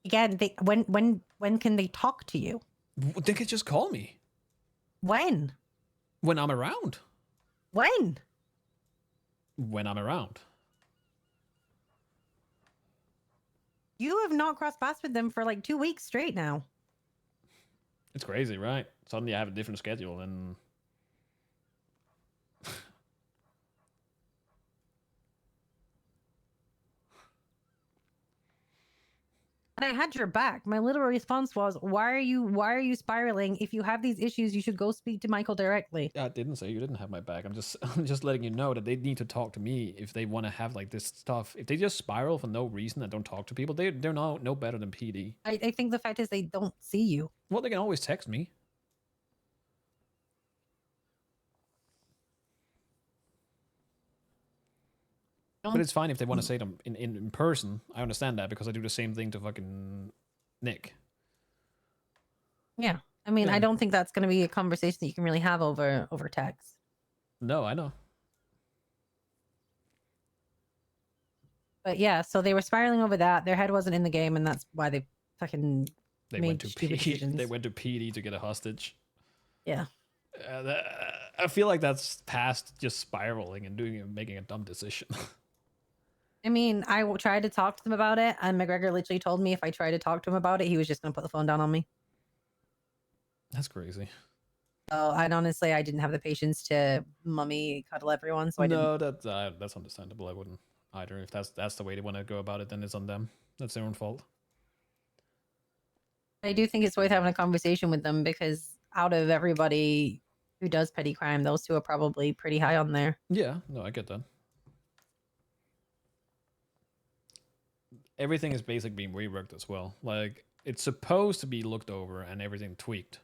Again, when can they talk to you? They can just call me. When? When I'm around. When? When I'm around. You have not crossed paths with them for like 2 weeks straight now. It's crazy, right? Suddenly I have a different schedule and... And I had your back. My literal response was, why are you spiraling? If you have these issues, you should go speak to Michael directly. I didn't say you didn't have my back. I'm just letting you know that they need to talk to me if they want to have like this stuff. If they just spiral for no reason and don't talk to people, they're no better than PD. I think the fact is they don't see you. Well, they can always text me. But it's fine if they want to say them in person. I understand that because I do the same thing to fucking Nick. Yeah. I mean, Yeah. I don't think that's going to be a conversation that you can really have over text. No, I know. But yeah, so they were spiraling over that. Their head wasn't in the game, and that's why they fucking They made went to stupid decisions. They went to PD to get a hostage. Yeah. I feel like that's past just spiraling and making a dumb decision. I mean, I tried to talk to them about it, and McGregor literally told me if I tried to talk to him about it, he was just going to put the phone down on me. That's crazy. So, I didn't have the patience to mummy cuddle everyone, so I didn't. No, that's understandable. I wouldn't either. If that's the way they want to go about it, then it's on them. That's their own fault. I do think it's worth having a conversation with them because out of everybody who does petty crime, those two are probably pretty high on there. Yeah, no, I get that. Everything is basically being reworked as well. Like, it's supposed to be looked over and everything tweaked.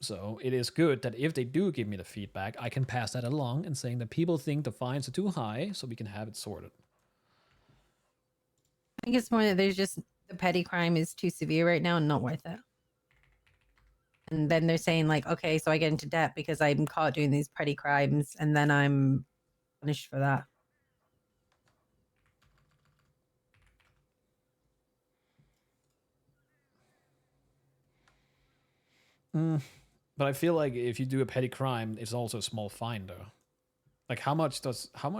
So it is good that if they do give me the feedback, I can pass that along and saying that people think the fines are too high, so we can have it sorted. I think it's more that there's just the petty crime is too severe right now and not worth it. And then they're saying like, okay, so I get into debt because I'm caught doing these petty crimes and then I'm punished for that. But I feel like if you do a petty crime, it's also a small fine though. Like how much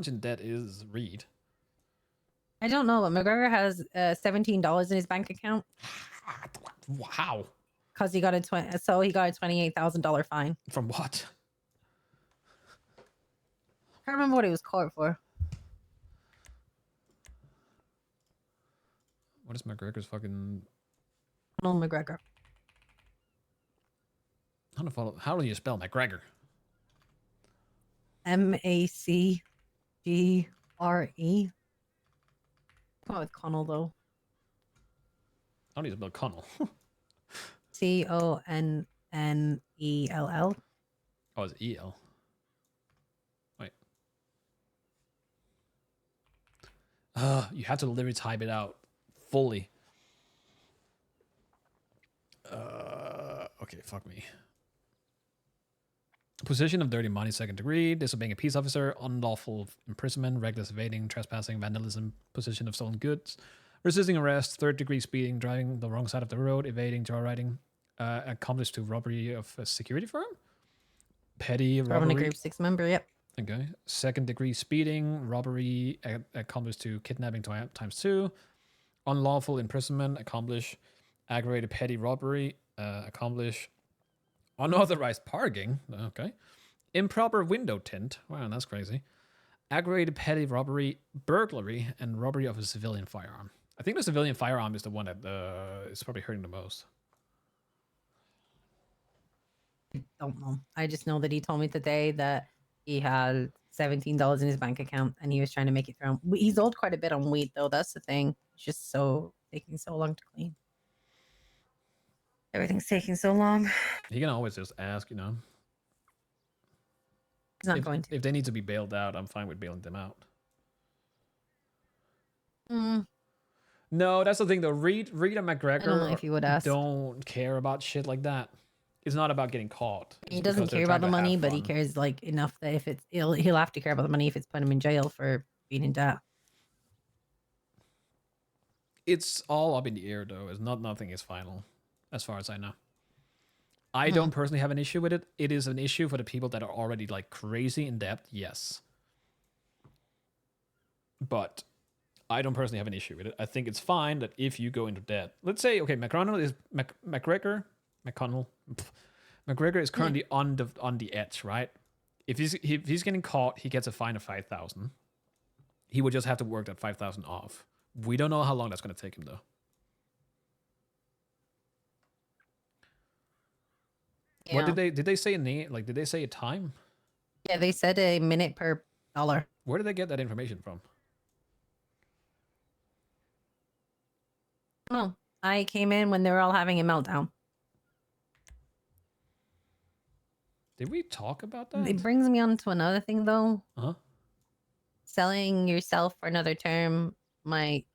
in debt is Reed? I don't know, but McGregor has $17 in his bank account. Wow. Because he got a $28,000 fine. From what? I can't remember what he was caught for. What is McGregor's fucking... Conor McGregor. How do you spell McGregor? MacGre. Come on with Connell though. How do you spell Connell? Connell. Oh, it's EL. Wait. You have to literally type it out fully. Okay, fuck me. Position of dirty money, 2nd degree, disobeying a peace officer, unlawful imprisonment, reckless evading, trespassing, vandalism, possession of stolen goods, resisting arrest, 3rd degree speeding, driving the wrong side of the road, evading, joyriding, accomplice to robbery of a security firm, petty robbery. A group 6 member, yep. Okay. 2nd degree speeding, robbery, accomplice to kidnapping ×2, unlawful imprisonment, accomplish, aggravated petty robbery, accomplish, unauthorized parking, okay, improper window tint, wow, that's crazy, aggravated petty robbery, burglary, and robbery of a civilian firearm. I think the civilian firearm is the one that is probably hurting the most. I don't know. I just know that he told me today that he had $17 in his bank account and he was trying to make it through. He's owed quite a bit on weed though. That's the thing. It's just taking so long to clean. Everything's taking so long. He can always just ask, you know. He's not going to. If they need to be bailed out, I'm fine with bailing them out. No, that's the thing though. Reed and McGregor I don't know if you would ask. Don't care about shit like that. It's not about getting caught. He doesn't care about the money, but he cares like enough that if it's he'll have to care about the money if it's putting him in jail for being in debt. It's all up in the air though. It's not nothing is final, as far as I know. I Mhm. don't personally have an issue with it. It is an issue for the people that are already like crazy in depth, yes. But I don't personally have an issue with it. I think it's fine that if you go into debt, let's say, okay, McConnell is McConnell, McGregor is Yeah. currently on the edge, right? If he's getting caught, he gets a fine of 5,000. He would just have to work that 5,000 off. We don't know how long that's going to take him though. What Yeah. did they say a name? Like, did they say a time? Yeah, they said a minute per dollar. Where did they get that information from? Oh, I came in when they were all having a meltdown. Did we talk about that? It brings me on to another thing though. Uh-huh. Selling yourself for another term might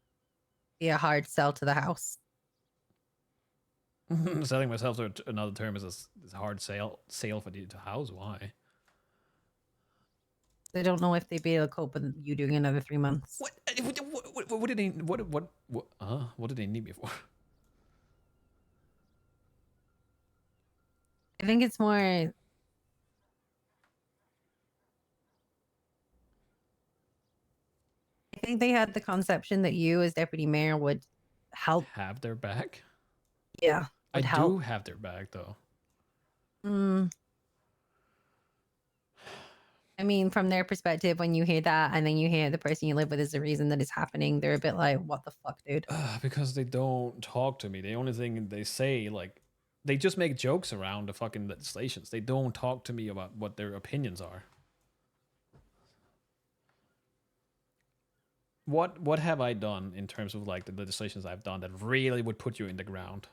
be a hard sell to the house. Selling myself to another term is a hard sale for the house. Why? They don't know if they'd be able to cope with you doing another 3 months. What did they what did they need me for? I think it's more. I think they had the conception that you, as deputy mayor, would help. Have their back? Yeah, I would do help. have their back though. Mm, I mean, from their perspective, when you hear that and then you hear the person you live with is the reason that it's happening, they're a bit like, "What the fuck, dude?" Because they don't talk to me. The only thing they say, like, they just make jokes around the fucking legislations. They don't talk to me about what their opinions are. What have I done in terms of like the legislations I've done that really would put you in the ground?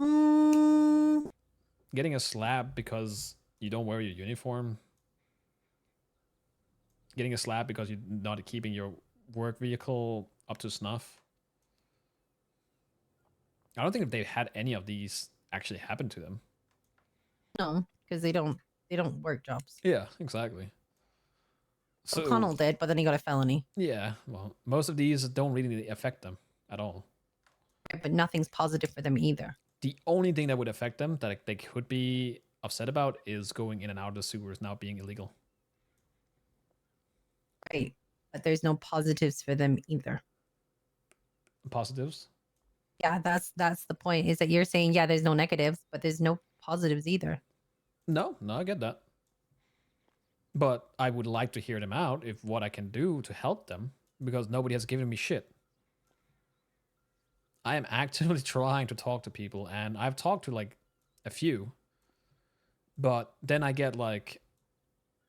Mm, Getting a slap because you don't wear your uniform. Getting a slap because you're not keeping your work vehicle up to snuff. I don't think if they had any of these actually happen to them. no, because they don't work jobs. Yeah, exactly. So O'Connell did, but then he got a felony. yeah, well, most of these don't really affect them at all. But nothing's positive for them either. The only thing that would affect them that they could be upset about is going in and out of the sewers now being illegal. Right. But there's no positives for them either. Positives? Yeah, that's the point. Is that you're saying, yeah, there's no negatives, but there's no positives either. No, I get that. But I would like to hear them out if what I can do to help them because nobody has given me shit. I am actively trying to talk to people and I've talked to like a few. But then I get like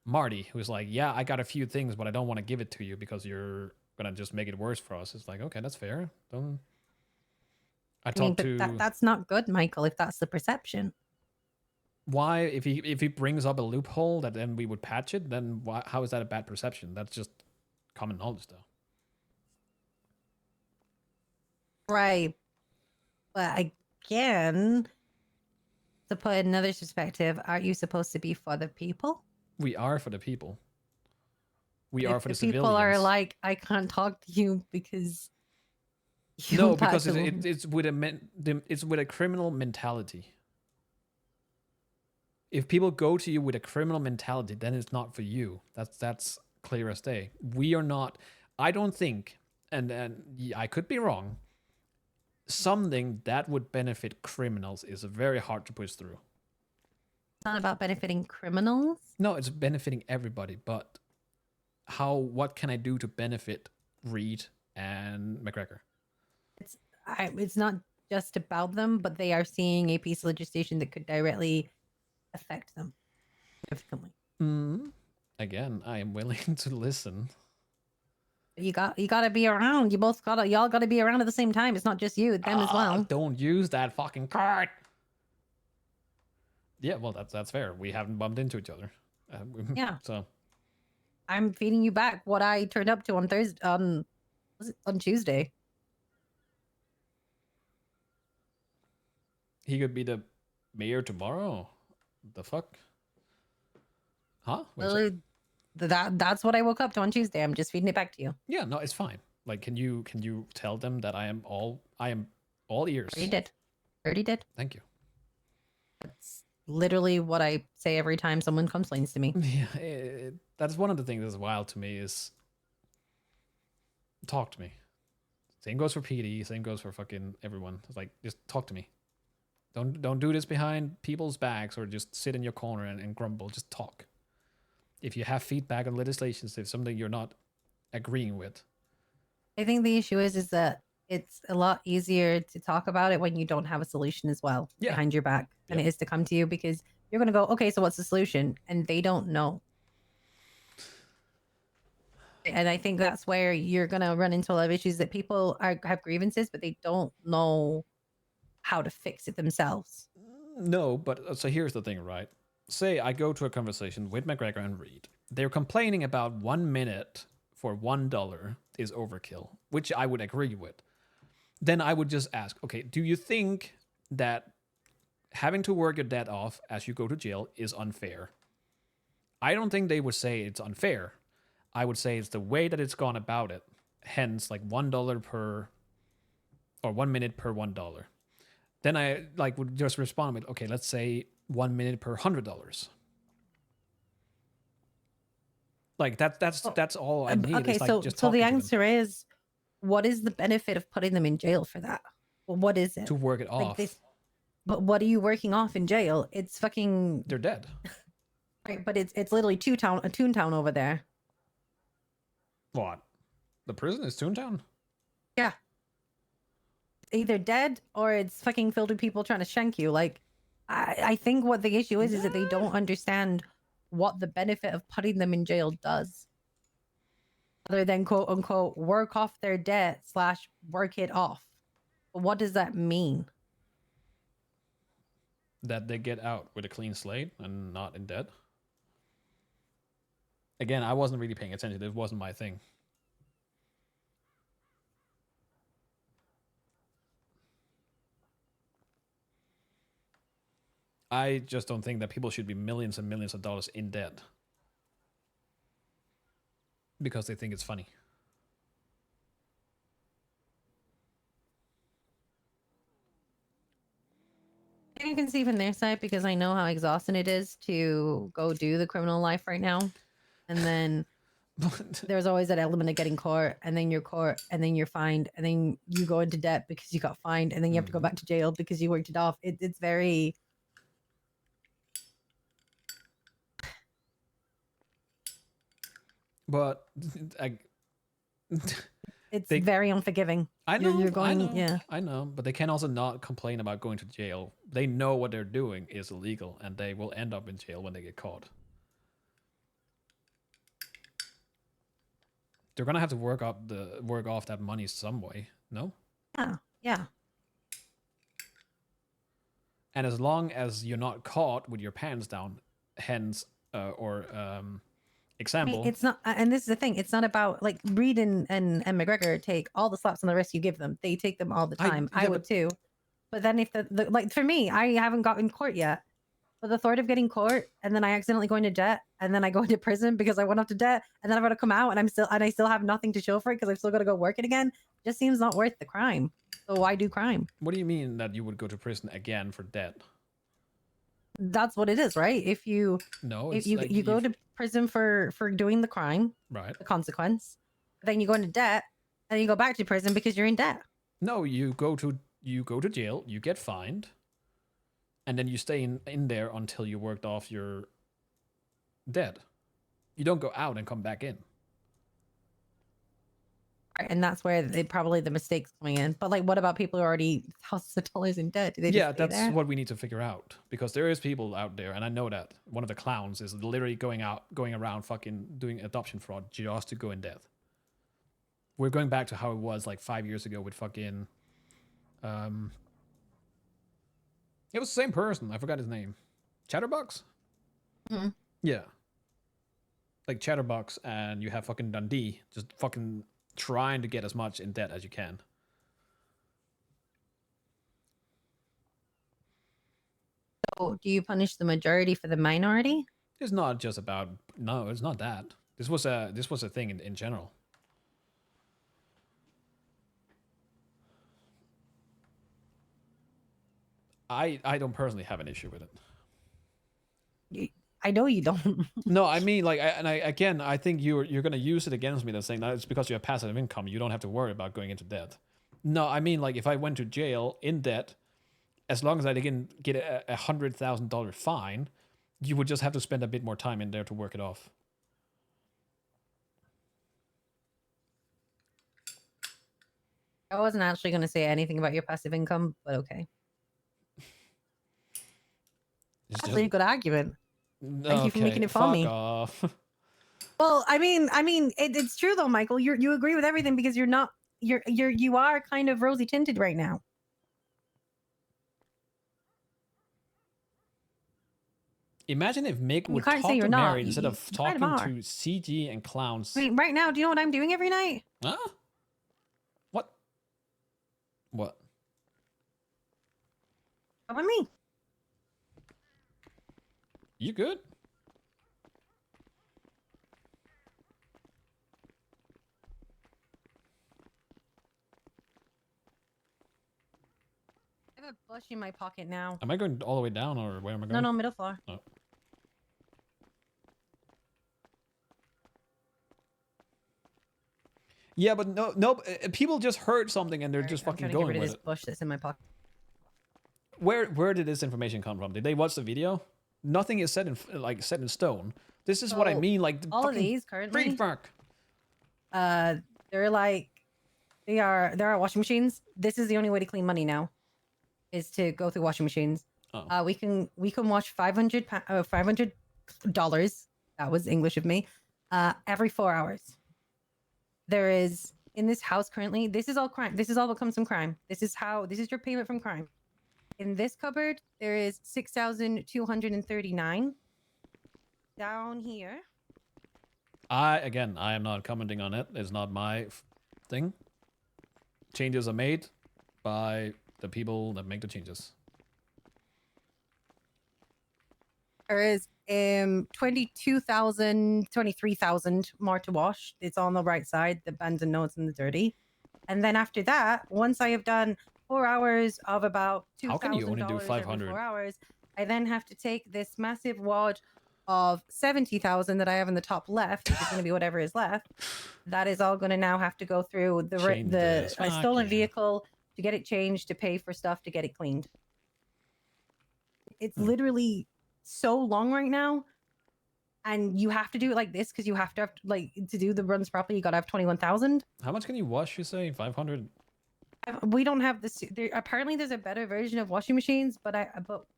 Marty, who's like, yeah, I got a few things, but I don't want to give it to you because you're gonna just make it worse for us. It's like, okay, that's fair. Don't. I I mean, talked but to that's not good, Michael, if that's the perception. why if he brings up a loophole that then we would patch it. Then why, how is that a bad perception? That's just common knowledge, though. Right. But again, to put another perspective, aren't you supposed to be for the people? We are for the people. We are If for the the people civilians. are like, I can't talk to you because you No, don't because touch it's with it's with a criminal mentality. If people go to you with a criminal mentality, then it's not for you. That's clear as day. We are not. I don't think, and I could be wrong. Something that would benefit criminals is very hard to push through. It's not about benefiting criminals. No, it's benefiting everybody, but what can I do to benefit Reed and McGregor? It's not just about them, but they are seeing a piece of legislation that could directly affect them significantly. Again, I am willing to listen. You got to be around. Y'all got to be around at the same time. It's not just you, them as well. Don't use that fucking card. Yeah, well, that's fair. We haven't bumped into each other. Yeah. So I'm feeding you back what I turned up to on Thursday. Was it on Tuesday? he could be the mayor tomorrow. The fuck? Huh? Wait, Literally That's what I woke up to on Tuesday. I'm just feeding it back to you. Yeah, no, it's fine. Like, can you tell them that I am all ears? Already did. Already did. Thank you. That's literally what I say every time someone complains to me. Yeah, that's one of the things that's wild to me is talk to me. Same goes for PD. Same goes for fucking everyone. It's like, just talk to me. Don't do this behind people's backs or just sit in your corner and grumble. Just talk. If you have feedback on legislations, if something you're not agreeing with. I think the issue is that it's a lot easier to talk about it when you don't have a solution as well behind your back than it is to come to you, because you're going to go, okay, so what's the solution? And they don't know. And I think that's where you're going to run into a lot of issues, that people have grievances, but they don't know how to fix it themselves. No, but so here's the thing, right? Say I go to a conversation with McGregor and Reed. They're complaining about 1 minute for $1 is overkill, which I would agree with. Then I would just ask, okay, do you think that having to work your debt off as you go to jail is unfair? I don't think they would say it's unfair. I would say it's the way that it's gone about it. Hence, like $1 per, or 1 minute per $1. Then I like would just respond with, okay, let's say 1 minute per $100. Like that's all I need. Okay, It's like so just the talking to answer them. is, what is the benefit of putting them in jail for that? Well, what is it? To work it Like off. this, but what are you working off in jail? It's fucking They're dead. right, but it's literally Toontown over there. What? The prison is Toontown? Yeah. Either dead or it's fucking filled with people trying to shank you. Like, I think what the issue is that they don't understand what the benefit of putting them in jail does, other than quote unquote work off their debt / work it off. But what does that mean? That they get out with a clean slate and not in debt. Again, I wasn't really paying attention. It wasn't my thing. I just don't think that people should be millions and millions of dollars in debt because they think it's funny. You can see from their side, because I know how exhausting it is to go do the criminal life right now. And then there's always that element of getting caught, and then you're caught, and then you're fined, and then you go into debt because you got fined, and then you have to go back to jail because you worked it off. It's very... But it's very unforgiving. I know. You're going, I know, yeah. I know. But they can also not complain about going to jail. They know what they're doing is illegal, and they will end up in jail when they get caught. They're gonna have to work off that money some way. No. Yeah. Yeah. And as long as you're not caught with your pants down, hence example. It's not, and this is the thing. It's not about, like, Reed and McGregor take all the slaps on the wrist you give them. They take them all the time. I would too. But then if the like, for me, I haven't gotten caught yet. But the thought of getting caught and then I accidentally go into debt and then I go into prison because I went off to debt and then I've got to come out and I still have nothing to show for it because I've still got to go work it again, just seems not worth the crime. So why do crime? What do you mean that you would go to prison again for debt? That's what it is, right? If you you go to prison for doing the crime, right? The consequence, then you go into debt and you go back to prison because you're in debt. No, you go to jail, you get fined, and then you stay in there until you worked off your debt. You don't go out and come back in. And that's where probably the mistake's coming in. But like, what about people who are already thousands of dollars in debt? Do they just stay that's there? what we need to figure out, because there is people out there, and I know that one of the clowns is literally going around fucking doing adoption fraud just to go in debt. We're going back to how it was like 5 years ago with fucking it was the same person. I forgot his name. Chatterbox? Mm-hmm. Yeah. Like Chatterbox, and you have fucking Dundee just fucking trying to get as much in debt as you can. So do you punish the majority for the minority? It's not just about... No, it's not that. This was a thing in general. I don't personally have an issue with it. I know you don't. No, I mean, like, I think you're gonna use it against me. That's saying that it's because you have passive income, you don't have to worry about going into debt. No, I mean, like, if I went to jail in debt, as long as I didn't get a $100,000 fine, you would just have to spend a bit more time in there to work it off. I wasn't actually going to say anything about your passive income, but okay. It's That's a good argument. Thank you for okay, making it for fuck me. off. Well, I mean, it's true though, Michael. You agree with everything because you are kind of rosy tinted right now. Imagine if Mick would can't talk say to you're not. Mary instead of You kind talking of to CG and clowns. I mean, right now, do you know what I'm doing every night? Huh? What? What? Come with me. You good? I have a bush in my pocket now. Am I going all the way down or where am I going? No, middle floor. Oh. Yeah, but no, people just heard something and they're just fucking going get rid with of this it. bush that's in my pocket. Where did this information come from? Did they watch the video? Nothing is set in stone. This is what I mean, like the all of these currently. They're like there are washing machines. This is the only way to clean money now, is to go through washing machines. Oh. We can wash $500. That was English of me. Every 4 hours. There is in this house currently. This is all crime. This is all what comes from crime. This is your payment from crime. In this cupboard, there is 6,239. Down here. I am not commenting on it. It's not my thing. Changes are made by the people that make the changes. There is 22,000, 23,000 more to wash. It's on the right side, the abandoned notes and the dirty. And then after that, once I have done 4 hours of about $2,000 how can you only do 500? 4 hours, I then have to take this massive wad of 70,000 that I have in the top left, which is going to be whatever is left. That is all going to now have to go through the stolen vehicle to get it changed, to pay for stuff, to get it cleaned. It's literally so long right now, and you have to do it like this because you have to like to do the runs properly. You gotta have 21,000. How much can you wash? You say 500. We don't have this. Apparently, there's a better version of washing machines, but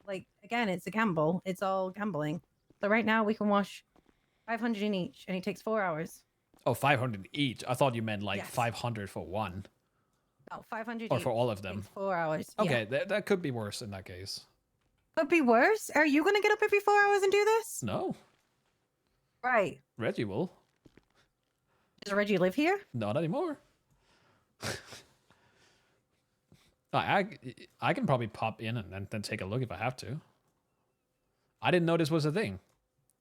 like again, it's a gamble. It's all gambling. So right now we can wash 500 in each, and it takes 4 hours. Oh, 500 each. I thought you meant like 500 for one. Oh, 500 or each. for all of them. 4 hours. Okay, that could be worse in that case. Could be worse? Are you gonna get up every 4 hours and do this? No. Right. Reggie will. Does Reggie live here? Not anymore. I can probably pop in and then take a look if I have to. I didn't know this was a thing.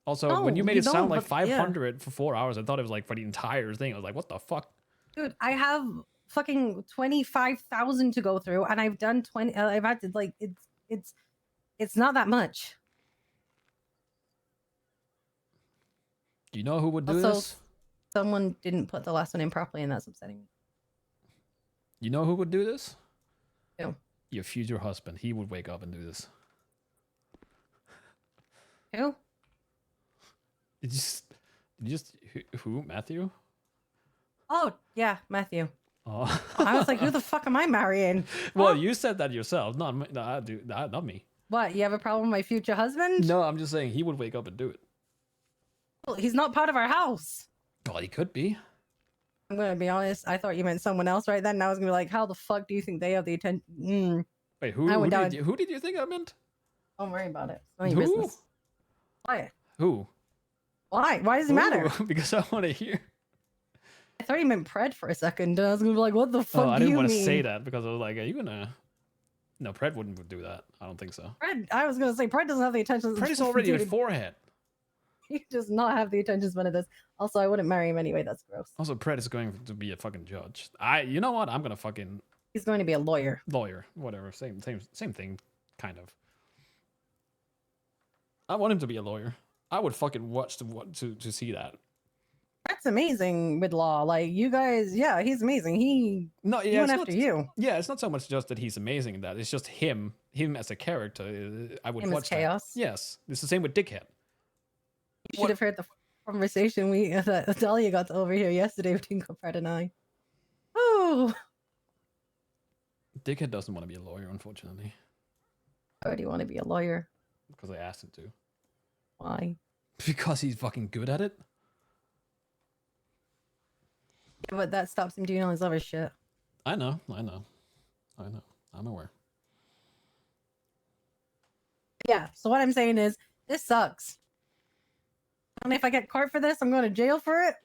Also, when you made it sound like 500 for 4 hours, I thought it was like for the entire thing. I was like, what the fuck? Dude, I have fucking 25,000 to go through, and I've done 20. I've had to like it's not that much. Do you know who would do this? Someone didn't put the last one in properly, and that's upsetting me. You know who would do this? Who? Your future husband. He would wake up and do this. Who? Who? Matthew? Oh, yeah, Matthew. Oh. I was like, who the fuck am I marrying? Well, you said that yourself, not me. Not me. What, you have a problem with my future husband? No, I'm just saying he would wake up and do it. Well, he's not part of our house. Well, he could be. I'm going to be honest. I thought you meant someone else right then. And I was going to be like, how the fuck do you think they have the attention? Wait, who did you think I meant? Don't worry about it. It's not your business. Why? Who? Why? Why does it matter? Because I want to hear. I thought you meant Pred for a second. And I was going to be like, what the fuck do you mean? I didn't want to say that because I was like, are you going to... No, Pred wouldn't do that. I don't think so. I was going to say, Pred doesn't have the attention. Pred is already your forehead. He does not have the attention span of this. Also, I wouldn't marry him anyway. That's gross. Also, Pred is going to be a fucking judge. You know what? I'm gonna fucking He's going to be a lawyer. lawyer, whatever. Same thing, kind of. I want him to be a lawyer. I would fucking watch to see that. That's amazing with law. Like you guys, yeah, he's amazing. He went after you. Yeah, it's not so much just that he's amazing in that. It's just him as a character. I would Him as watch that. chaos. Yes, it's the same with Dickhead. You should have heard the conversation that Dahlia got to overhear yesterday between Copred and I. Oh, Dickhead doesn't want to be a lawyer, unfortunately, I already want to be a lawyer. because I asked him to. Why? Because he's fucking good at it. Yeah, but that stops him doing all his other shit. I know. I'm aware. Yeah, so what I'm saying is, this sucks. And if I get caught for this, I'm going to jail for it.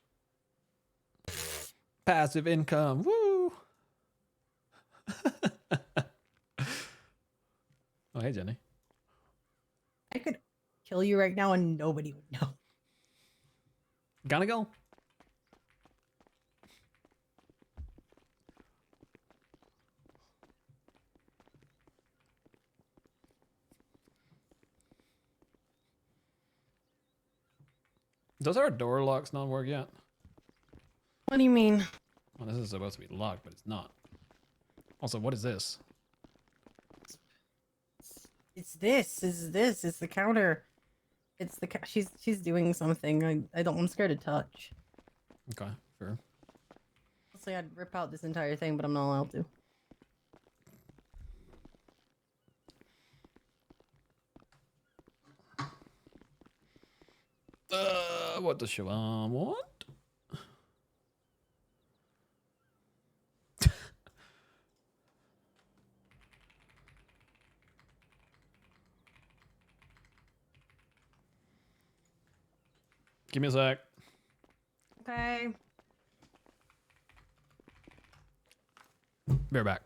Passive income. Woo! Oh, hey, Jenny. I could kill you right now and nobody would know. Gonna go? Does our door locks not work yet? What do you mean? Well, this is supposed to be locked, but it's not. Also, what is this? It's this. It's the counter. It's the she's doing something. I'm scared to touch. Okay, fair. Honestly, I'd rip out this entire thing, but I'm not allowed to. What does she want? Give me a sec. Okay. Be right back.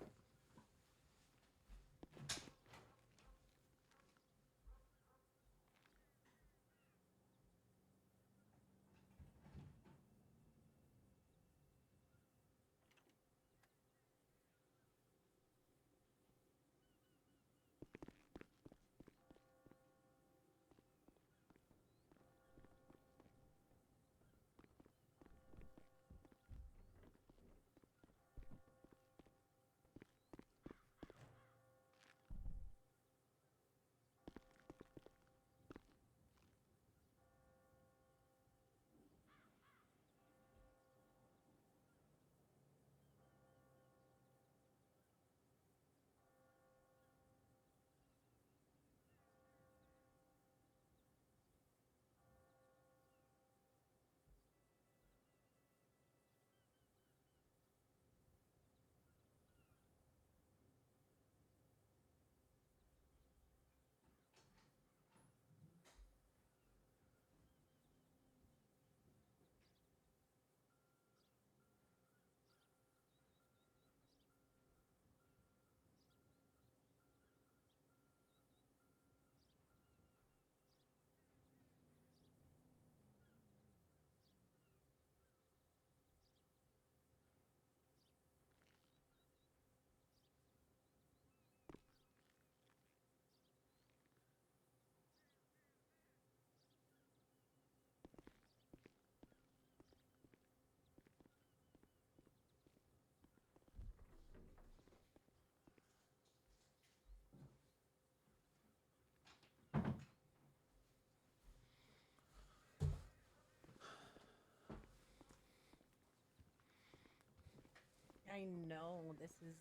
I know this is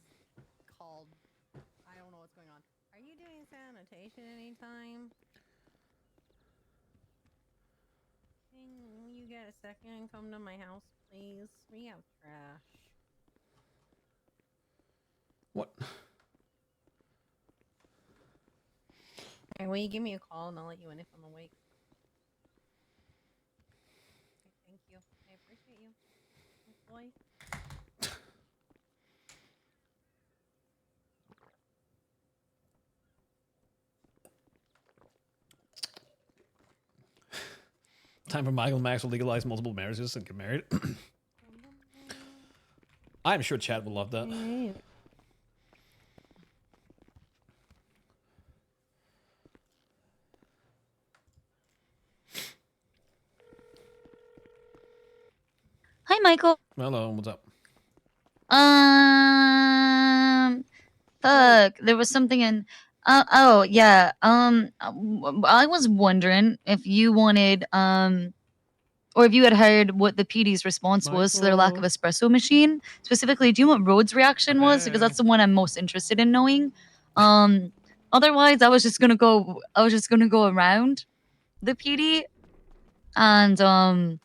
called. I don't know what's going on. Are you doing sanitation anytime? Can you get a second and come to my house, please? We have trash. What? Okay, will you give me a call and I'll let you in if I'm awake? Okay, thank you. I appreciate you. Thanks, boy. Time for Michael and Max to legalize multiple marriages and get married. I'm sure Chad will love that. Hi, Michael. Hello, what's up? Fuck. There was something in. Oh yeah. I was wondering if you wanted or if you had heard what the PD's response was to their lack of espresso machine. Specifically, do you know what Rhodes' reaction was? Because that's the one I'm most interested in knowing. Otherwise, I was just gonna go around the PD and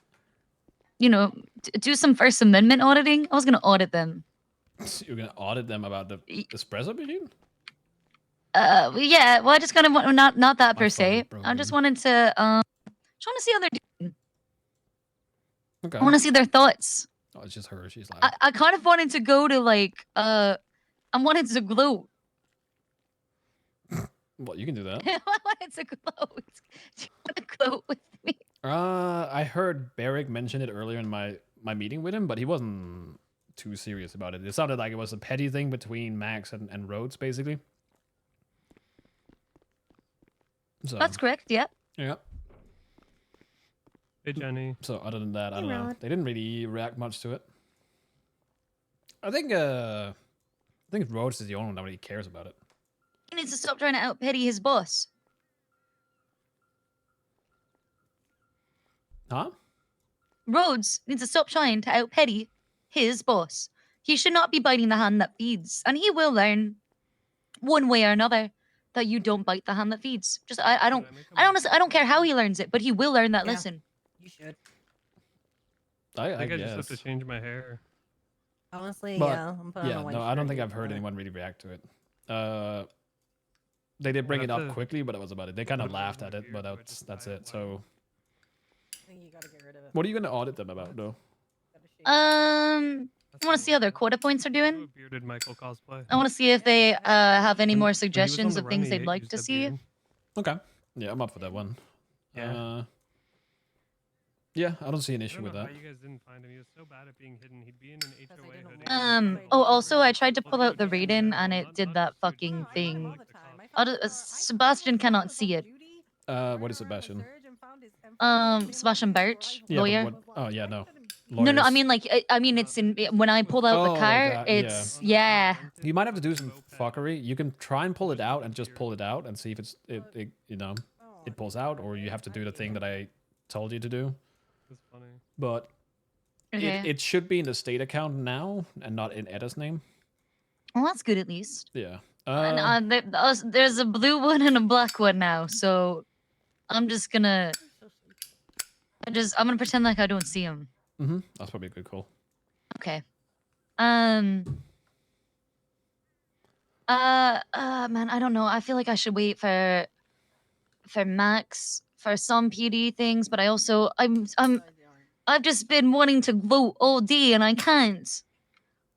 you know, do some First Amendment auditing. I was gonna audit them. You're gonna audit them about the espresso machine? Yeah. Well, I just kind of want not that per se. phone I just broke wanted to trying to see how they're doing. Okay. I want to see their thoughts. Oh, it's just her. She's like. I kind of wanted to go to like I wanted to gloat. Well, you can do that. I wanted to gloat. Do you want to gloat with me? I heard Barrick mention it earlier in my meeting with him, but he wasn't too serious about it. It sounded like it was a petty thing between Max and Rhodes, basically. So, That's correct. Yeah. yeah. Hey, Jenny. So other than that, I Hey, don't know. Rod. They didn't really react much to it. I think Rhodes is the only one that really cares about it. He needs to stop trying to out-petty his boss. Huh? Rhodes needs to stop trying to out-petty his boss. He should not be biting the hand that feeds, and he will learn, one way or another, that you don't bite the hand that feeds. Just I don't care how he learns it, but he will learn that Yeah. lesson. You should. I I guess. just have to change my hair. Honestly, But, yeah. I'm putting on Yeah, a white no, I don't shirt, think I've heard but- anyone really react to it. They did bring What it up up to- quickly, but that was about it. They kind of what about laughed my at it, beard? but Do I that's just that's dye it. it So, I think you gotta get rid of it. what are you gonna audit them about, though? Gotta shave it. I want to see how their quota points are Do a doing. bearded Michael cosplay. I want to see if they have any When- more when he was on suggestions the of run, things he they'd like used to a see. beard. Okay. Yeah, I'm up for that one. Yeah. Yeah, I don't see an I issue don't with know that. how you guys didn't find him. He was so bad at being hidden. He'd be in an Because I HOA didn't hoodie. want- Oh, also, I tried to Well, pull dude, out the yeah, read-in, no, and it not- did not that just you, fucking Jenny. I thing. do it all Like the the time. I cops. found Oh, it for- I Sebastian found cannot it see it. Judy, What ran is around the Sebastian? surge and found his- Sebastian Birch, Yeah, lawyer. but what? Oh, yeah, no. No, I Lawyers. mean like it's in when I pulled out Oh, the like car. that, It's yeah. You might have to do some fuckery. You can try and pull it out and just pull it out and see if it it pulls out, or you have to do the thing that I told you to do. That's funny. But Okay. it should be in the state account now and not in Edda's name. Well, that's good at least. Yeah. And there's a blue one and a black one now, so I'm just gonna I'm gonna pretend like I don't see him. That's probably a good call. Okay. Man, I don't know. I feel like I should wait for Max for some PD things, but I also I've just been wanting to gloat all day and I can't.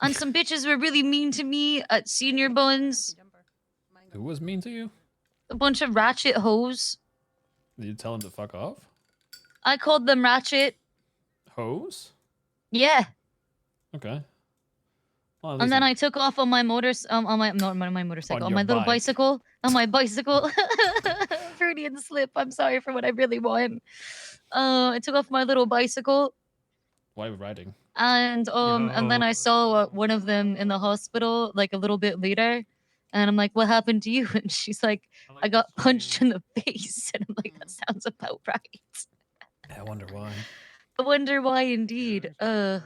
And some bitches were really mean to me at Senior Buns. Who was mean to you? A bunch of ratchet hoes. Did you tell him to fuck off? I called them ratchet. Hose? Yeah. Okay. Well, at And least then you- I took off on my motorcycle, on my motorcycle, On on your my little bike. bicycle, on my bicycle. Freudian slip. I'm sorry for what I really want. I took off my little bicycle, Why are we riding? and then I saw one of them in the hospital like a little bit later, and I'm like, "What happened to you?" And she's like, "I got punched in the face," and I'm like, "That sounds about right." Yeah, I wonder why. I wonder why, indeed. True.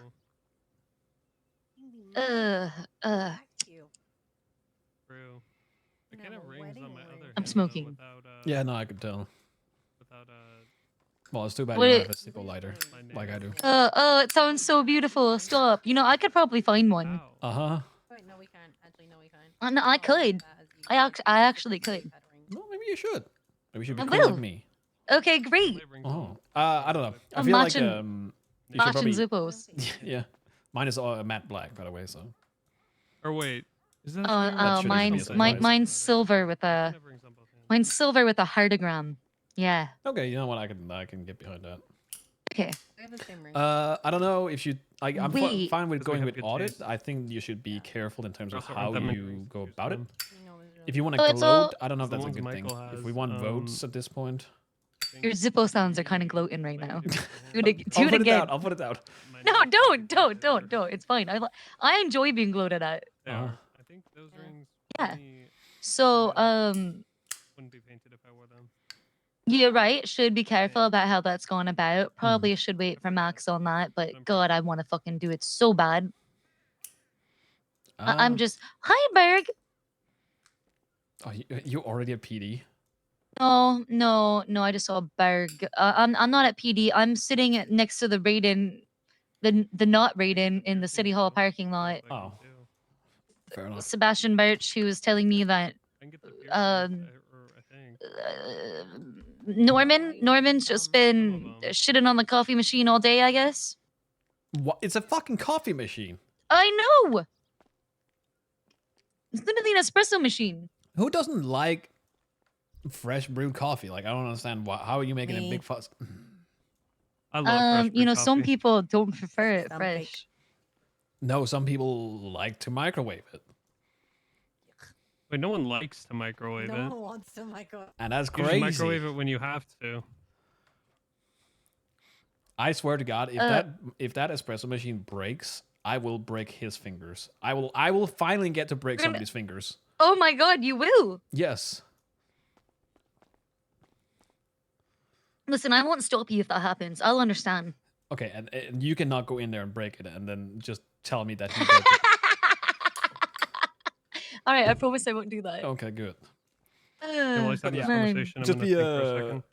I can't have rings on my other I'm hand, though, smoking. without, Yeah, no, I could tell. without, Well, it's too bad What you don't it- have a single lighter like I do. It sounds so beautiful. Stop. You know, I could probably find one. Ow. Uh-huh. Wait, no, we can't. Actually, no, we can't. No, I could. I actually could. Well, maybe you should. Maybe you should be I cool will. like me. Okay, great. Light rings Oh. on. I don't know. I I'm feel like matching- you should Matching probably Zippos. yeah. Mine is all matte black, by the way. So Or wait. Is that Oh, true? That should mine's be the same. mine's silver with I a can have rings on both hands. mine's silver with a heartogram. Yeah. okay, you know what? I can get behind that. Okay. I have the same ring. I don't know if you. I'm Wait. fine with Because we going have with good audit. taste. I think you should be Yeah. careful in terms of Also, how aren't that many you rings go to about it. choose You know, there's If you want to Oh, it's gloat, all- I don't know if The that's a ones good Michael thing. If has, we want votes at this point, I Your think Zippo sounds are kind of three, gloating right maybe now. two for Do him, it, for do I'll it put it again. out. I'll put it out. might No, not don't, technically don't, fit don't, her. don't. It's fine. I enjoy being gloated at. They Uh-huh. are. I think those Yeah. rings Yeah. only So, wouldn't be painted if I wore them. you're right. Should be careful Yeah. about how that's gone about. Probably should wait for Max on that. But I'm God, pretty I want to fucking do it so bad. I'm Um, just, hi, Berg. Oh, you already a PD? No, no, no. I just saw Berg. I'm not at PD. I'm sitting next to the Raiden, the not Raiden in the City Hall parking lot. Oh. Fair enough. Sebastian Birch, who was telling me that I can get the piercing, or I think. Norman's just been shitting on the coffee machine all day, I guess. What? It's a fucking coffee machine. I know. It's literally an espresso machine. Who doesn't like fresh brewed coffee? Like, I don't understand how are you making a Me. big fuss. I love fresh brewed Some coffee. people don't prefer it Some fresh. fake. No, some people like to microwave it, Wait, no one likes to microwave No it. one wants to microwave. and that's You should crazy. microwave it when you have to. I swear to God, if that espresso machine breaks, I will break his fingers. I will finally get to break We're gonna- somebody's fingers. Oh my God, you will. Yes. Listen, I won't stop you if that happens. I'll understand. Okay, and you cannot go in there and break it and then just tell me that he broke it. All right, I promise I won't do that. Okay, good. Yeah, well, let's have yeah. this Man. conversation. I'm Just gonna be think for a second.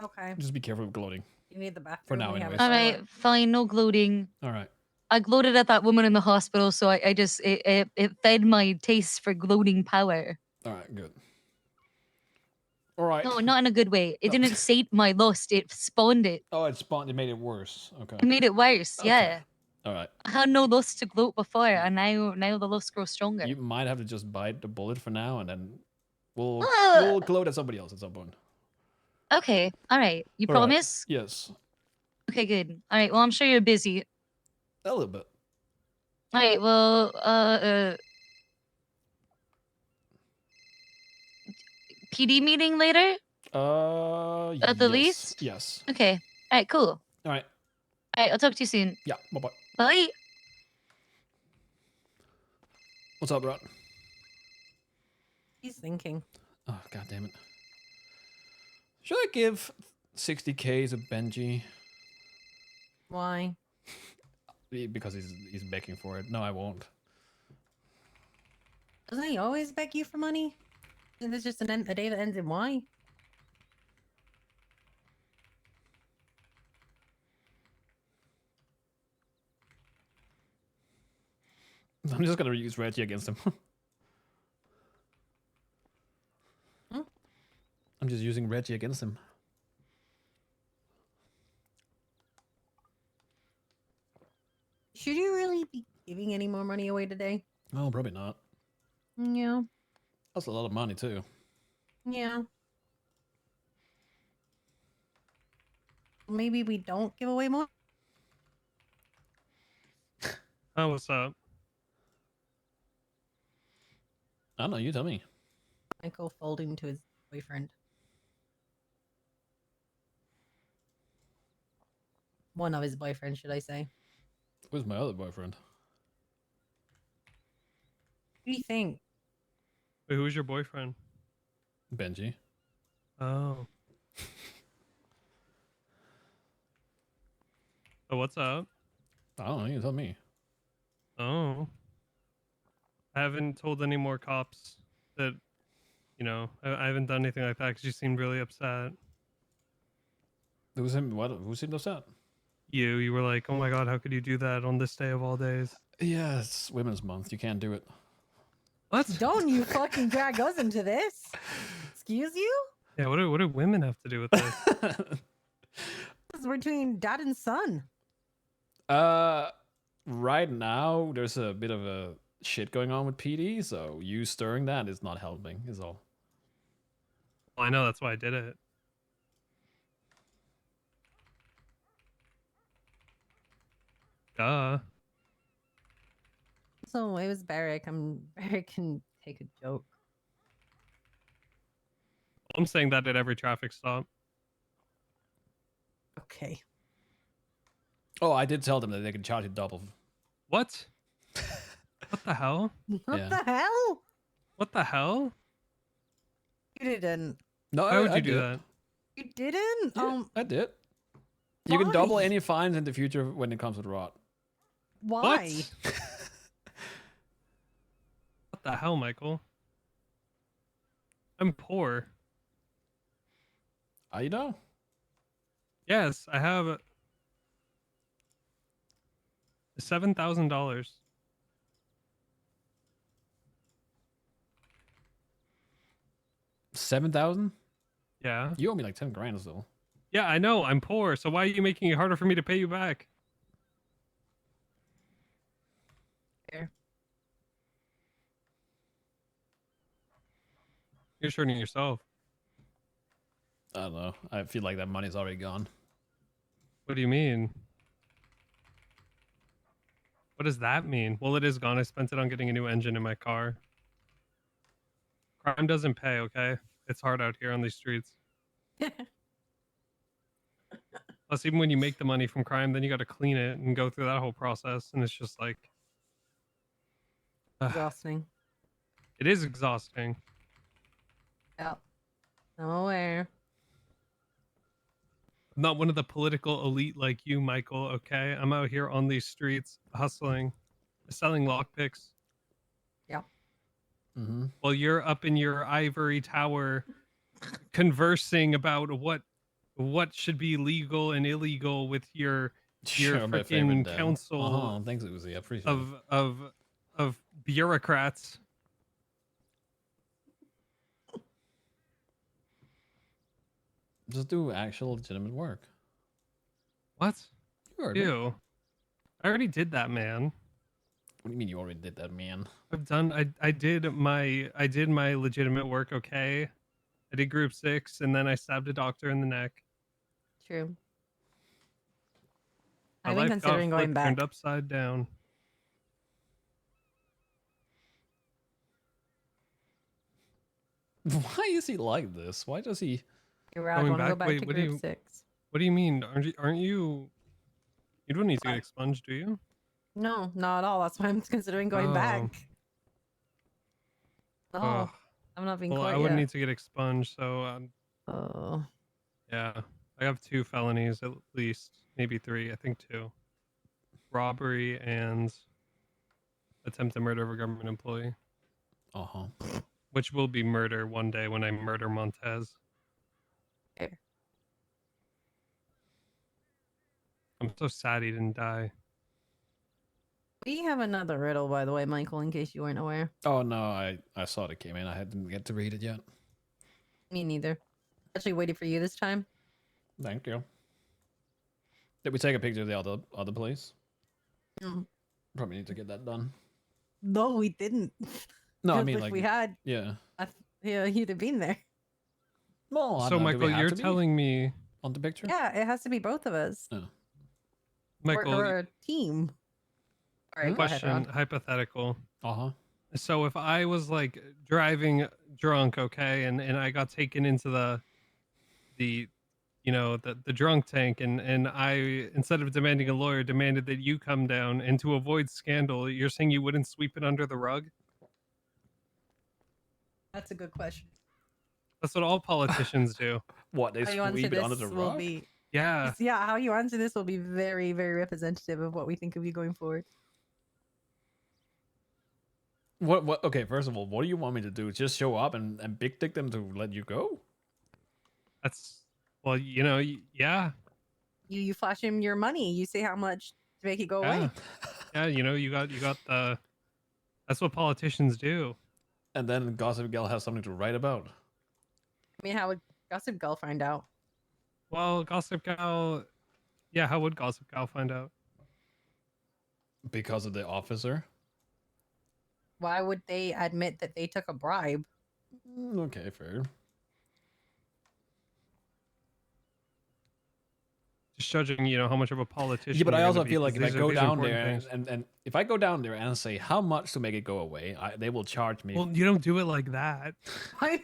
Okay. just be careful with gloating. You need the bathroom. now, We have anyways. a All toilet. right, fine, no gloating. All right. I gloated at that woman in the hospital, so I just it fed my taste for gloating power. All right, good. All right. No, not in a good way. It Oh. didn't sate my lust. It spawned it. Oh, it made it worse. Okay. It made it worse. Okay. Yeah. All right. I had no lust to gloat before, and now the lust grows stronger. You might have to just bite the bullet for now, and then we'll Ah. gloat at somebody else at some point. Okay. All right. You All right. promise? Yes, Okay, good. All right. Well, I'm sure you're busy. a little bit. All right. Well, PD meeting later? At the Yes. least? Yes. Okay. All right. Cool. All right. All right. I'll talk to you soon. Yeah. Bye bye. Bye. What's up, Rod? He's thinking. Oh, god damn it. Should I give 60k to Benji? Why? Because he's begging for it. No, I won't. Doesn't he always beg you for money? Isn't this just a day that ends in Y? I'm just gonna use Reggie against him. Hmm? I'm just using Reggie against him. Should you really be giving any more money away today? Oh, probably not. Yeah. That's a lot of money too. Yeah. Maybe we don't give away more? Oh, what's up? I don't know. You tell me. Michael folding to his boyfriend. One of his boyfriends, should I say. Where's my other boyfriend? What do you think? Wait, who's your boyfriend? Benji. Oh. Oh, what's up? I don't know. You tell me. Oh. I haven't told any more cops that, I haven't done anything like that because you seemed really upset. Who's him? What? Who seemed upset? You were like, oh my god, how could you do that on this day of all days? Yeah, it's Women's Month. You can't do it. What? Don't you fucking drag us into this? Excuse you? Yeah, what do women have to do with this? It's between dad and son. Right now there's a bit of a shit going on with PD, so you stirring that is not helping. Is all. Well, I know, that's why I did it. Duh. So it was Barrick. Barrick can take a joke. I'm saying that at every traffic stop. Okay. Oh, I did tell them that they can charge you double. What? What the hell? What Yeah. the hell? What the hell? You didn't. No, Why would I you do did. that? You didn't? Yeah, I did. You can why? double any fines in the future when it comes with rot. Why? What the hell, Michael? I'm poor. You know? Yes, I have $7,000. $7,000? Yeah. You owe me like 10 grand still. Yeah, I know. I'm poor. So why are you making it harder for me to pay you back? Fair. You're shorting yourself. I don't know. I feel like that money's already gone. What do you mean? What does that mean? Well, it is gone. I spent it on getting a new engine in my car. Crime doesn't pay, okay? It's hard out here on these streets. Plus, even when you make the money from crime, then you got to clean it and go through that whole process. And it's just like... Exhausting. It is exhausting. Yep. I'm aware. I'm not one of the political elite like you, Michael, okay? I'm out here on these streets hustling, selling lockpicks. Yep. Mm-hmm. While you're up in your ivory tower conversing about what should be legal and illegal with your Sure, my freaking favorite dev. council Thanks, Uzi. I appreciate it. of bureaucrats. Just do actual legitimate work. What? You heard me. Ew. I already did that, man. What do you mean you already did that, man? I've done I did my legitimate work, okay? I did group 6 and then I stabbed a doctor in the neck. True. My I've been life got considering going flipped, back. turned upside down. Why is he like this? Why does he... You're right. I Going want to go back? back Wait, to what do group you- 6. What do you mean? Aren't you? You don't need to get What? expunged, do you? No, not at all. That's why I'm considering going Oh. back. No, Ugh. I'm not being Well, caught I wouldn't yet. need to get expunged, so Oh. yeah. I have 2 felonies at least, maybe 3. I think 2. Robbery and attempted murder of a government employee, Uh-huh. which will be murder one day when I murder Montez. Fair. I'm so sad he didn't die. We have another riddle, by the way, Michael, in case you weren't aware. Oh, no, I saw it came in. I didn't get to read it yet. Me neither. Actually waited for you this time. Thank you. Did we take a picture of the other place? No, Probably need to get that done. no we didn't. No, I 'Cause mean, if like... we had, Yeah. yeah, you'd have been there. Well, I So, don't know, do we Michael, have you're to be telling me, on the picture? Yeah, it has to be both of us. Oh. Michael, We're a team. All right, go ahead, question, Ron. hypothetical. Uh-huh. So if I was like driving drunk, okay, and I got taken into the the drunk tank, and I, instead of demanding a lawyer, demanded that you come down, and to avoid scandal, you're saying you wouldn't sweep it under the rug? That's a good question. That's what all politicians do. What, they How you answer sweep it under the this will rug? be Yeah. yeah. How you answer this will be very, very representative of what we think of you going forward. What? Okay, first of all, what do you want me to do? Just show up and big dick them to let you go? That's, well, yeah. You flash him your money. You say how much to make it go Yeah. away. Yeah, you got the, that's what politicians do. And then Gossip Gal has something to write about. I mean, how would Gossip Girl find out? Well, Gossip Gal, yeah, how would Gossip Gal find out? Because of the officer? Why would they admit that they took a bribe? Okay, fair. just judging, how much of a politician. Yeah, but I you're gonna also be, feel 'cause like if I these are- go these are down important there things. and if I go down there and say how much to make it go away, they will charge me. Well, you don't do it like that. Why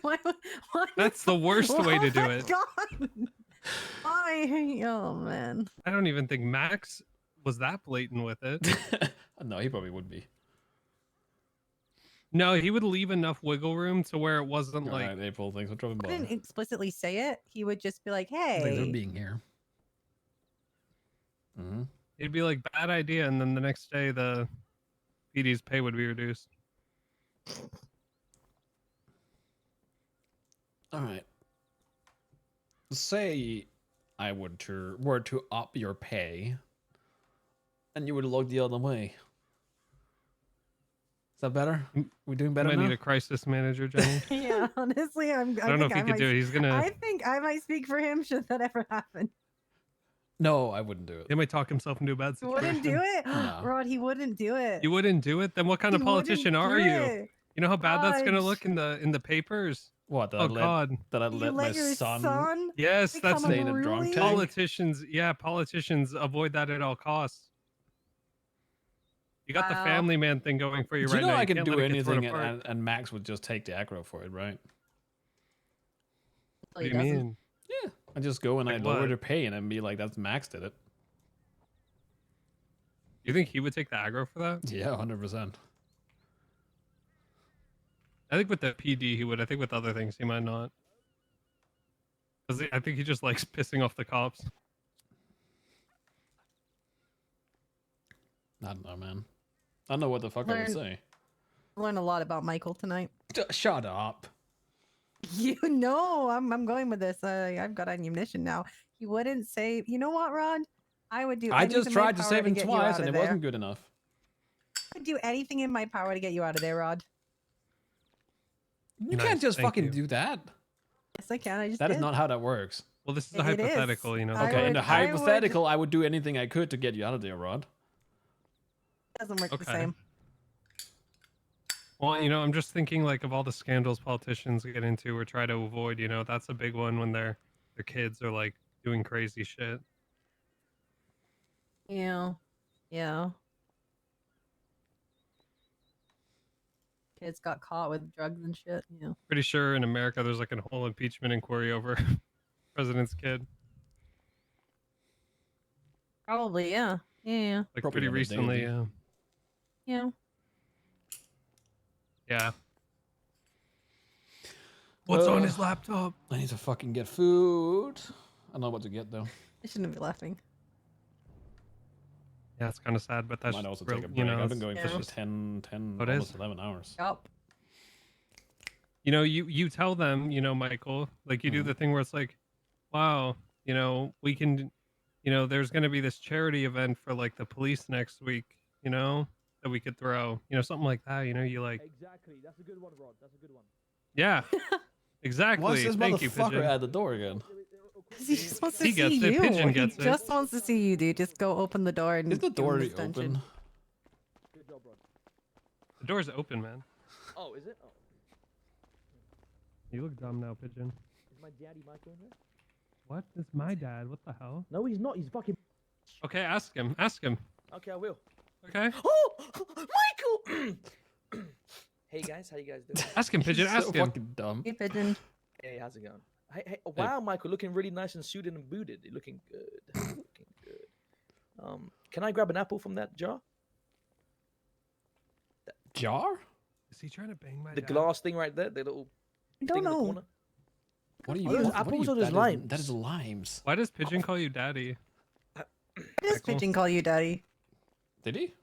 That's the worst way to do my it. God. Oh man. I don't even think Max was that blatant with it. No, he probably would be. No, he would leave enough wiggle room to where it wasn't All like right, April, thanks for dropping He by. didn't explicitly say it. He would just be like, Thanks for "Hey." being here. Mm-hmm. it'd be like bad idea, and then the next day the PD's pay would be reduced. All right. Say I were to up your pay, and you would look the other way. Is that better? We doing I better might now? need a crisis manager, Jenny. Yeah, honestly, I don't know if he could do it. He's gonna. I think I might speak for him should that ever happen. No, I wouldn't do it. He might talk himself into a bad He situation. wouldn't do it, No. Rod. He wouldn't do it. You wouldn't do it? Then what kind of He politician wouldn't are do you? it. You know how bad that's gonna Raj. look in the papers. What? That Oh I let, God. that I You let my let your son Yes, that's become stay in a drunk unruly? tank? politicians. Yeah, politicians avoid that at all costs. You got the Wow. family man thing going for you Do right you know now. I You can can't do let it get torn anything apart. and Max would just take the aggro for it, right? What do you mean? Yeah. I just go and Like I lower what? their pay and then be like, that's Max did it. You think he would take the aggro for that? Yeah, 100%. I think with the PD he would. I think with other things he might not. Cause I think he just likes pissing off the cops. I don't know, man. I don't know what the fuck I would say. Learn a lot about Michael tonight. Shut up. You know, I'm going with this. I've got ammunition now. He wouldn't say. You know what, Rod? I would do. I anything just in my tried to power save him get you twice out and of it there. wasn't good enough. I would do anything in my power to get you out of there, Rod. You Nice, can't just thank fucking you. do that. Yes, I can. I just That did. is not how that works. Well, this is a It is. hypothetical, you know. I Okay, in would- the I would- hypothetical, I would do anything I could to get you out of there, Rod. Doesn't work the Okay. same. Well, I'm just thinking like of all the scandals politicians get into or try to avoid. That's a big one when their kids are like doing crazy shit. Yeah. Yeah. Kids got caught with drugs and shit. Yeah. Pretty sure in America there's like a whole impeachment inquiry over president's kid. Probably. Yeah. Yeah. Like Probably pretty on the recently. daily. Yeah. Yeah. What's on his Ugh. laptop? I need to fucking get food. I don't know what to get though. I shouldn't be laughing. Yeah, it's kind of sad, but that's Might also real- take a break. I've been it's- going for Yeah. just 10, Oh, it almost is? 11 hours. Yup. You tell them, Michael, like you do the thing where it's like, wow, we can, there's going to be this charity event for like the police next week, that we could throw, something like that, you like, Exactly. That's a good one, Rod. That's a good one. yeah, exactly. What's this Thank you, motherfucker Pigeon. at the door again? He just wants to He gets see it, you. Pigeon gets he it. just wants to see you, dude. Just go open the door and Is the give him door his attention. open? Good job, Rod. The door's open, man. Oh, is it? Oh, You look dumb now, Pigeon. is my daddy Michael in here? What? It's my dad. What the hell? No, he's not. He's fucking. Okay, ask him. Ask him. Okay, I will. Okay. Oh, Michael! Hey guys, how you guys doing? Ask him, Pigeon. So Ask him. fucking dumb. Hey, Pigeon. Hey, how's it going? Hey, wow, Michael, looking really nice and suited and booted. You're looking good. Looking good. Can I grab an apple from that jar? Jar? Is he trying to bang my The dad? glass thing right there, the little I thing don't in the know. corner. What are you? Are those what are apples you- or those that is- limes? That is limes. Why does Pigeon call you daddy? Why does Michael? Pigeon call you daddy? Did he?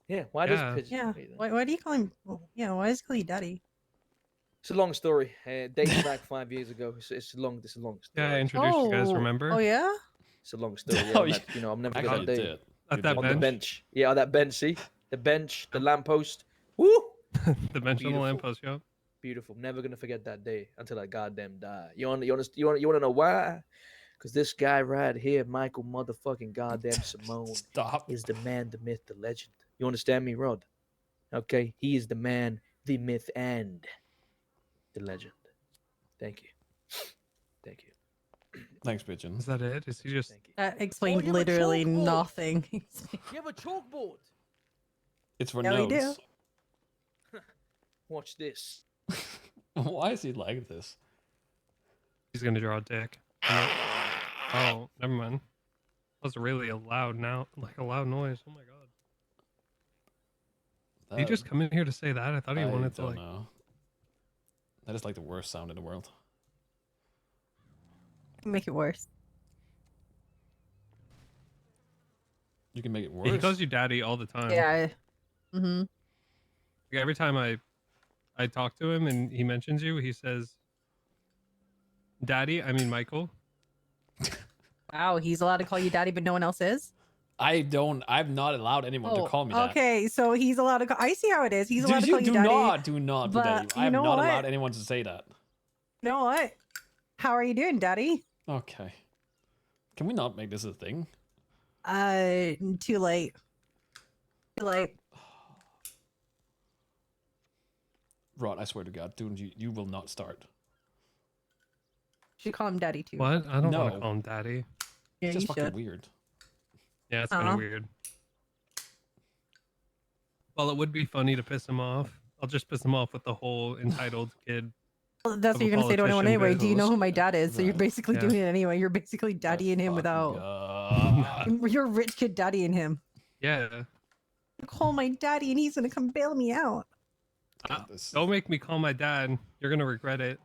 Yeah, why Yeah. does pigeon? Yeah. Wait, Why do you call him? Yeah. Why does he call you daddy? It's a long story. Dating back 5 years ago. It's a long story. Yeah, I introduced you guys. Remember? Oh yeah. It's a long story. Yeah, Oh, on yeah. that, I'm never Actually, gonna it date. did. At You that did. On the bench? bench. Yeah, on that bench. See the bench, the lamppost. Woo! The bench on the Beautiful. lamppost, yo. Beautiful. Never gonna forget that day until I goddamn die. You want to know why? Because this guy right here, Michael motherfucking goddamn Simone, Stop. is the man, the myth, the legend. You understand me, Rod? Okay, he is the man, the myth, and the legend. Thank you. Thank you. Thanks, Pigeon. Is that it? Is he just? Thank you. That explained you have a literally chalkboard. nothing. You have a chalkboard. It's for Yeah, we do. notes. Watch this. Why is he like this? He's gonna draw a dick. Oh, never mind. That was really a loud noise. Oh my god. Did he just come in here to say that? I thought he wanted to don't like. know. That is like the worst sound in the world. Make it worse. You can make it worse. He calls you daddy all the time. Yeah. Mm-hmm. Like, every time I talk to him and he mentions you, he says, "Daddy." I mean Michael. Wow, he's allowed to call you daddy, but no one else is? I'm not allowed anyone to call me that. Okay, so he's allowed to call. I see how it is. He's allowed to call you do daddy. do not do but that. you I'm know not what? allowed anyone to say that. You know what? How are you doing, daddy? Okay. Can we not make this a thing? Too late. Too late. Rod, I swear to God, dude, you will not start. Should call him daddy too. What? I don't want No. to call him daddy. Yeah, It's you just fucking should. weird. Yeah, it's kind of Aw. weird. Well, it would be funny to piss him off. I'll just piss him off with the whole entitled kid. Well, that's of what a you're gonna say to anyone politician anyway. bit. Do you know who my dad is? So you're Right. basically Yeah. doing it anyway. You're basically daddying him without. You're a rich kid daddying him. Yeah. Call my daddy and he's gonna come bail me out. Don't make me call my dad. You're gonna regret it.